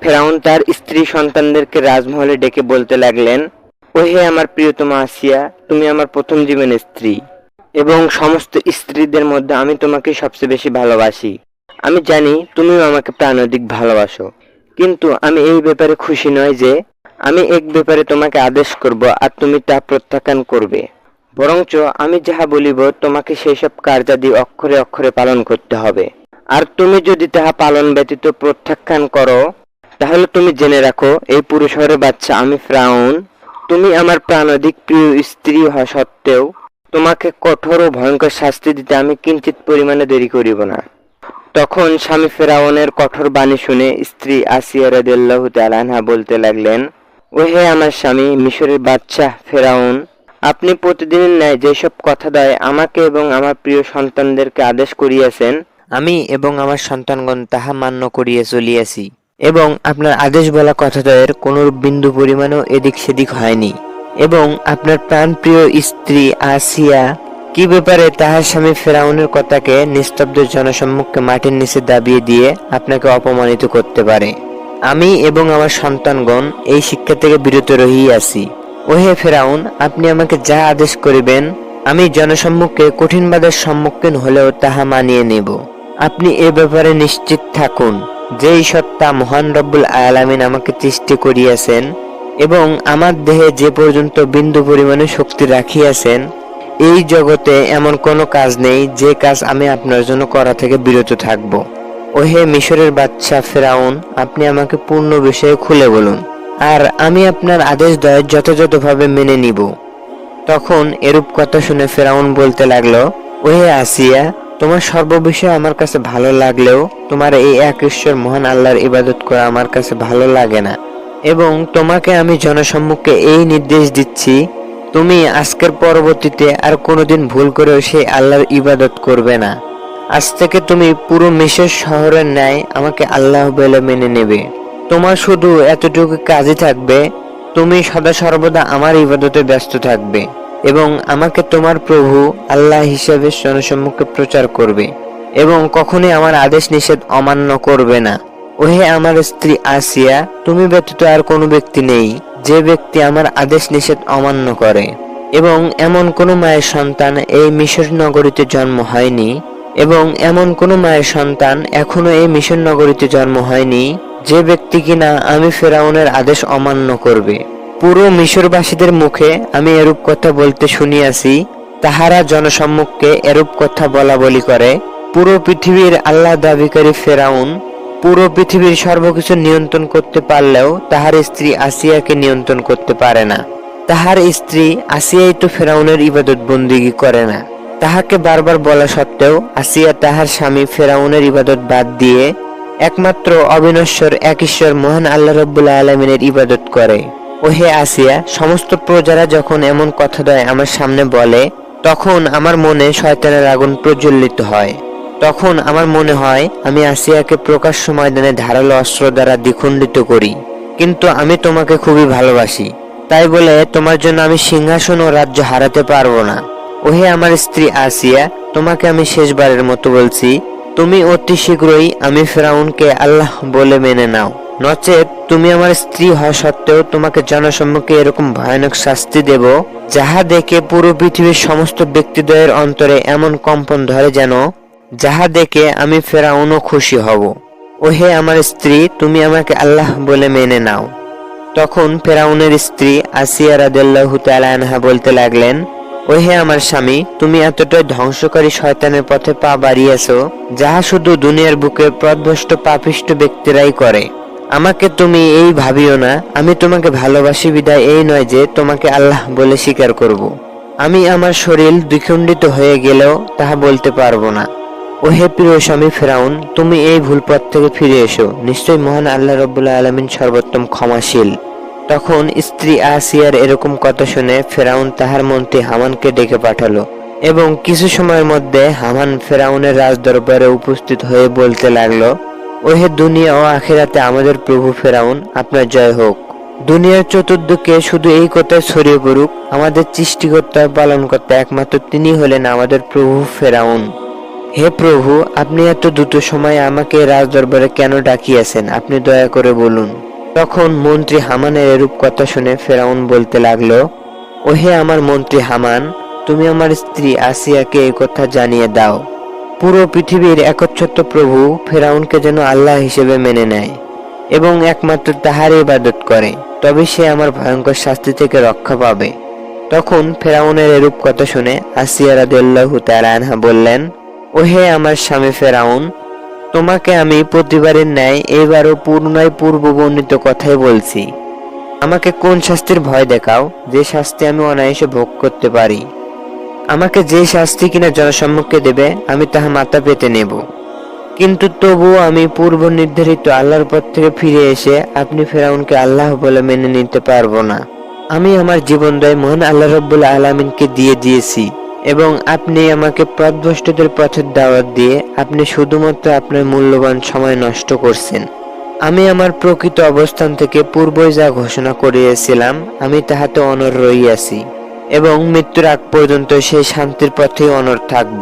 ফেরাউন তার স্ত্রী সন্তানদেরকে রাজমহলে ডেকে বলতে লাগলেন, ওহে আমার প্রিয়তমা আসিয়া, তুমি আমার প্রথম জীবনের স্ত্রী এবং সমস্ত স্ত্রীদের মধ্যে আমি তোমাকে সবচেয়ে বেশি ভালোবাসি। আমি জানি তুমিও আমাকে প্রাণাধিক ভালোবাসো, কিন্তু আমি এই ব্যাপারে খুশি নয় যে আমি এক ব্যাপারে তোমাকে আদেশ করব আর তুমি তা প্রত্যাখ্যান করবে। বরঞ্চ আমি যাহা বলিব তোমাকে সেই সব কার্যাদি অক্ষরে অক্ষরে পালন করতে হবে। আর তুমি যদি তাহা পালন ব্যতীত প্রত্যাখ্যান করো, তাহলে তুমি জেনে রাখো, এই পুরুষের বাচ্চা আমি ফিরআউন, তুমি আমার প্রাণাধিক প্রিয় স্ত্রী হওয়া সত্ত্বেও তোমাকে কঠোর ও ভয়ঙ্কর শাস্তি দিতে আমি কিঞ্চিত পরিমাণে দেরি করিব না। তখন স্বামী ফেরাউনের কঠোর বাণী শুনে স্ত্রী আসিয়া রাদিয়াল্লাহু তাআলা আনহা বলতে লাগলেন, ওহে আমার স্বামী মিশরের বাদশাহ ফেরাউন, আপনি প্রতিদিনের ন্যায় যেসব কথাদ্বয় আমাকে এবং আমার প্রিয় সন্তানদেরকে আদেশ করিয়াছেন, আমি এবং আমার সন্তানগণ তাহা মান্য করিয়া চলিয়াছি, এবং আপনার আদেশ বলা কথাদ্বয়ের কোন বিন্দু পরিমাণও এদিক সেদিক হয়নি। এবং আপনার প্রাণপ্রিয় স্ত্রী আসিয়া কি ব্যাপারে তাহার স্বামী ফেরাউনের কথাকে নিস্তব্ধ জনসম্মুখে মাটির নিচে দাবিয়ে দিয়ে আপনাকে অপমানিত করতে পারে। আমি এবং আমার সন্তানগণ এই শিক্ষা থেকে বিরত রহিয়াছি। ওহে ফেরাউন, আপনি আমাকে যা আদেশ করিবেন আমি জনসম্মুখে কঠিন বাধার সম্মুখীন হলেও তাহা মানিয়ে নেব। আপনি এ ব্যাপারে নিশ্চিত থাকুন, যেই সত্তা মহান রব্বুল আলামিন আমাকে সৃষ্টি করিয়াছেন এবং আমার দেহে যে পর্যন্ত বিন্দু পরিমাণে শক্তি রাখিয়াছেন, এই জগতে এমন কোনো কাজ নেই যে কাজ আমি আপনার জন্য করা থেকে বিরত থাকব। ওহে মিশরের বাদশা ফেরাউন, আপনি আমাকে পূর্ণ বিষয়ে খুলে বলুন, আর আমি আপনার আদেশ দয় যথাযথভাবে মেনে নিব। তখন এরূপ কথা শুনে ফেরাউন বলতে লাগলো, ওহে আসিয়া, তোমার সর্ববিষয় আমার কাছে ভালো লাগলেও তোমার এই এক ঈশ্বর মহান আল্লাহর ইবাদত করা আমার কাছে ভালো লাগে না। এবং তোমাকে আমি জনসম্মুখে এই নির্দেশ দিচ্ছি, তুমি আজকের পরবর্তীতে আর কোনোদিন ভুল করেও সেই আল্লাহর ইবাদত করবে না। আজ থেকে তুমি পুরো মিশর শহরের ন্যায় আমাকে আল্লাহ বলে মেনে নেবে। তোমার শুধু এতটুকু কাজই থাকবে, তুমি সদা সর্বদা আমার ইবাদতে ব্যস্ত থাকবে এবং আমাকে তোমার প্রভু আল্লাহ হিসেবে জনসম্মুখে প্রচার করবে এবং কখনোই আমার আদেশ নিষেধ অমান্য করবে না। ওহে আমার স্ত্রী আসিয়া, তুমি ব্যতীত আর কোনো ব্যক্তি নেই যে ব্যক্তি আমার আদেশ নিষেধ অমান্য করে। এবং এমন কোনো মায়ের সন্তান এই মিশর নগরীতে জন্ম হয়নি, এবং এমন কোনো মায়ের সন্তান এখনো এই মিশর নগরীতে জন্ম হয়নি যে ব্যক্তি কিনা আমি ফেরাউনের আদেশ অমান্য করবে। পুরো মিশরবাসীদের মুখে আমি এরূপ কথা বলতে শুনিয়াছি, তাহারা জনসম্মুখে এরূপ কথা বলা বলি করে। পুরো পৃথিবীর আল্লাহ দাবিকারী ফেরাউন পুরো পৃথিবীর সর্বকিছু নিয়ন্ত্রণ করতে পারলেও তাহার স্ত্রী আসিয়াকে নিয়ন্ত্রণ করতে পারে না। তাহার স্ত্রী আসিয়াই তো ফেরাউনের ইবাদত বন্দিগি করে না। তাহাকে বারবার বলা সত্ত্বেও আসিয়া তাহার স্বামী ফেরাউনের ইবাদত বাদ দিয়ে একমাত্র অবিনশ্বর এক ঈশ্বর মহান আল্লাহ রাব্বুল আলামিনের ইবাদত করে। ওহে আসিয়া, সমস্ত প্রজারা যখন এমন কথাদ্বয় আমার সামনে বলে, তখন আমার মনে শয়তানের আগুন প্রজ্বলিত হয়। তখন আমার মনে হয় আমি আসিয়াকে প্রকাশ্য ময়দানে ধারালো অস্ত্র দ্বারা দ্বিখণ্ডিত করি। কিন্তু আমি তোমাকে খুবই ভালোবাসি, তাই বলে তোমার জন্য আমি সিংহাসন ও রাজ্য হারাতে পারবো না। ওহে আমার স্ত্রী আসিয়া, তোমাকে আমি শেষবারের মতো বলছি, তুমি অতি শীঘ্রই আমি ফেরাউনকে আল্লাহ বলে মেনে নাও, নচেত তুমি আমার স্ত্রী হওয়া সত্ত্বেও তোমাকে জনসম্মুখে এরকম ভয়ানক শাস্তি দেব, যাহা দেখে পুরো পৃথিবীর সমস্ত ব্যক্তিদ্বয়ের অন্তরে এমন কম্পন ধরে যেন যাহা দেখে আমি ফেরাউনও খুশি হব। ওহে আমার স্ত্রী, তুমি আমাকে আল্লাহ বলে মেনে নাও। তখন ফেরাউনের স্ত্রী আসিয়া রাদিয়াল্লাহু তাআলা আনহা বলতে লাগলেন, ওহে আমার স্বামী, তুমি এতটাই ধ্বংসকারী শয়তানের পথে পা বাড়িয়েছ, যাহা শুধু দুনিয়ার বুকে পথভ্রষ্ট পাপিষ্ট ব্যক্তিরাই করে। আমাকে তুমি এই ভাবিও না, আমি তোমাকে ভালোবাসি বিদায় এই নয় যে তোমাকে আল্লাহ বলে স্বীকার করব। আমি আমার শরীর দ্বিখণ্ডিত হয়ে গেলেও তাহা বলতে পারবো না। ওহে প্রিয় স্বামী ফেরাউন, তুমি এই ভুল পথ থেকে ফিরে এসো, নিশ্চয়ই মহান আল্লাহ রাব্বুল আলামিন সর্বোত্তম ক্ষমাশীল। তখন স্ত্রী আসিয়ার এরকম কথা শুনে ফেরাউন তাহার মন্ত্রী হামানকে ডেকে পাঠালো এবং কিছু সময়ের মধ্যে হামান ফেরাউনের রাজদরবারে উপস্থিত হয়ে বলতে লাগলো, ওহে দুনিয়া ও আখিরাতে আমাদের প্রভু ফেরাউন, আপনার জয় হোক। দুনিয়ার চতুর্দিকে শুধু এই কথা ছড়িয়ে পড়ুক, আমাদের সৃষ্টিকর্তা পালনকর্তা একমাত্র তিনি হলেন আমাদের প্রভু ফেরাউন। হে প্রভু, আপনি এত দ্রুত সময়ে আমাকে রাজদরবারে কেন ডাকিয়েছেন, আপনি দয়া করে বলুন। তখন মন্ত্রী হামানের এরূপ কথা শুনে ফেরাউন বলতে লাগলো, ওহে আমার মন্ত্রী হামান, তুমি আমার স্ত্রী আসিয়াকে এই কথা জানিয়ে দাও। পুরো পৃথিবীর একচ্ছত্র প্রভু ফেরাউনকে যেন আল্লাহ হিসেবে মেনে নেয় এবং একমাত্র তাহারই ইবাদত করে, তবে সে আমার ভয়ঙ্কর শাস্তি থেকে রক্ষা পাবে। তখন ফেরাউনের এরূপ কথা শুনে আসিয়া রাদিয়াল্লাহু তাআলা আনহা বললেন, ওহে আমার স্বামী ফেরাউন, তোমাকে আমি প্রতিবারের ন্যায় এবারও পুনরায় পূর্ব বর্ণিত কথাই বলছি। আমাকে কোন শাস্তির ভয় দেখাও, যে শাস্তি আমি অনায়াসে ভোগ করতে পারি। আমাকে যে শাস্তি কিনা জনসম্মুখে দেবে আমি তাহা মাথা পেতে নেব, কিন্তু তবুও আমি পূর্ব নির্ধারিত আল্লাহর পথ থেকে ফিরে এসে আপনি ফেরাউনকে আল্লাহ বলে মেনে নিতে পারবো না। আমি আমার জীবনদয় মহান আল্লাহ রাব্বুল আলামিনকে দিয়ে দিয়েছি এবং আপনি আমাকে পথভ্রষ্টদের পথের দাওয়াত দিয়ে আপনি শুধুমাত্র আপনার মূল্যবান সময় নষ্ট করছেন। আমি আমার প্রকৃত অবস্থান থেকে পূর্বই যা ঘোষণা করিয়েছিলাম আমি তাহাতে অনড় রহিয়াছি এবং মৃত্যুর আগ পর্যন্ত সেই শান্তির পথেই অনড় থাকব।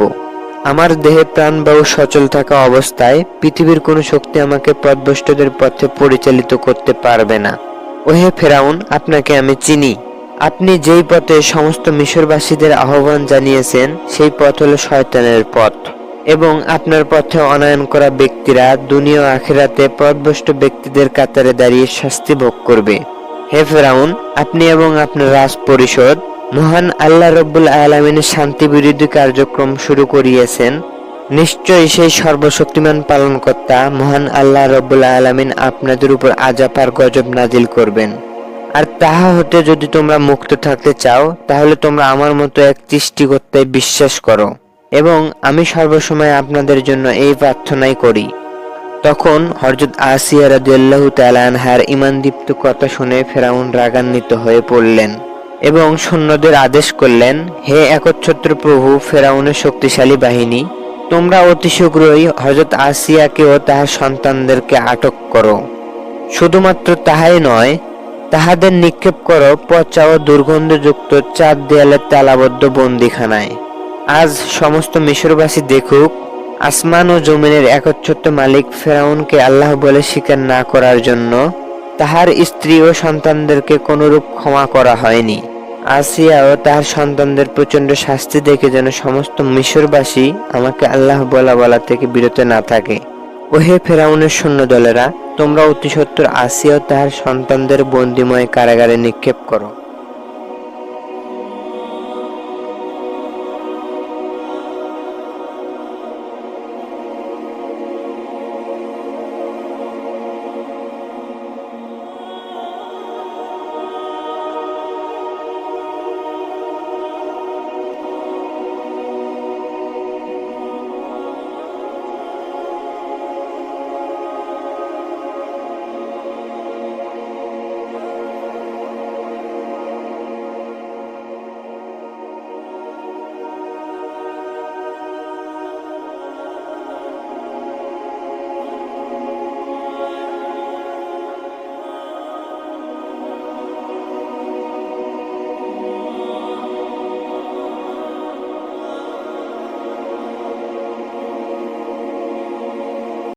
আমার দেহে প্রাণবায়ু সচল থাকা অবস্থায় পৃথিবীর কোনো শক্তি আমাকে পথভ্রষ্টদের পথে পরিচালিত করতে পারবে না। ওহে ফেরাউন, আপনাকে আমি চিনি। আপনি যেই পথে সমস্ত মিশরবাসীদের আহ্বান জানিয়েছেন সেই পথ হলো শয়তানের পথ এবং আপনার পথে অনয়ন করা ব্যক্তিরা দুনিয়া ও আখিরাতে পথভ্রষ্ট ব্যক্তিদের কাতারে দাঁড়িয়ে শাস্তি ভোগ করবে। হে ফেরাউন, আপনি এবং আপনার রাজ পরিষদ মহান আল্লাহ রাব্বুল আলামিনের শান্তি বিরোধী কার্যক্রম শুরু করিয়েছেন। নিশ্চয়ই সেই সর্বশক্তিমান পালনকর্তা মহান আল্লাহ রাব্বুল আলামিন আপনাদের উপর আযাব আর গজব নাজিল করবেন। আর তাহা হতে যদি তোমরা মুক্ত থাকতে চাও তাহলে তোমরা আমার মতো এক সৃষ্টিকর্তায় বিশ্বাস করো এবং আমি সর্বসময় আপনাদের জন্য এই প্রার্থনাই করি। তখন হযরত আসিয়া রাদিয়াল্লাহু তাআলা আনহার ঈমানদীপ্ত কথা শুনে ফেরাউন রাগান্বিত হয়ে পড়লেন এবং সৈন্যদের আদেশ করলেন, হে একচ্ছত্র প্রভু ফেরাউনের শক্তিশালী বাহিনী, তোমরা অতি শীঘ্রই হযরত আসিয়াকে ও তাহার সন্তানদেরকে আটক করো। শুধুমাত্র তাহাই নয়, তাহাদের নিক্ষেপ করো পচা ও দুর্গন্ধযুক্ত চার দেয়ালের তালাবদ্ধ বন্দিখানায়। আজ সমস্ত মিশরবাসী দেখুক, আসমান ও জমিনের একচ্ছত্র মালিক ফেরাউনকে আল্লাহ বলে স্বীকার না করার জন্য তাহার স্ত্রী ও সন্তানদেরকে কোনরূপ ক্ষমা করা হয়নি। আসিয়া ও তাহার সন্তানদের প্রচন্ড শাস্তি দেখে যেন সমস্ত মিশরবাসী আমাকে আল্লাহ বলা থেকে বিরত না থাকে। ওহে ফেরাউনের সৈন্যদলেরা, তোমরা অতি সত্বর আসিয়া ও তাহার সন্তানদের বন্দিময় কারাগারে নিক্ষেপ করো।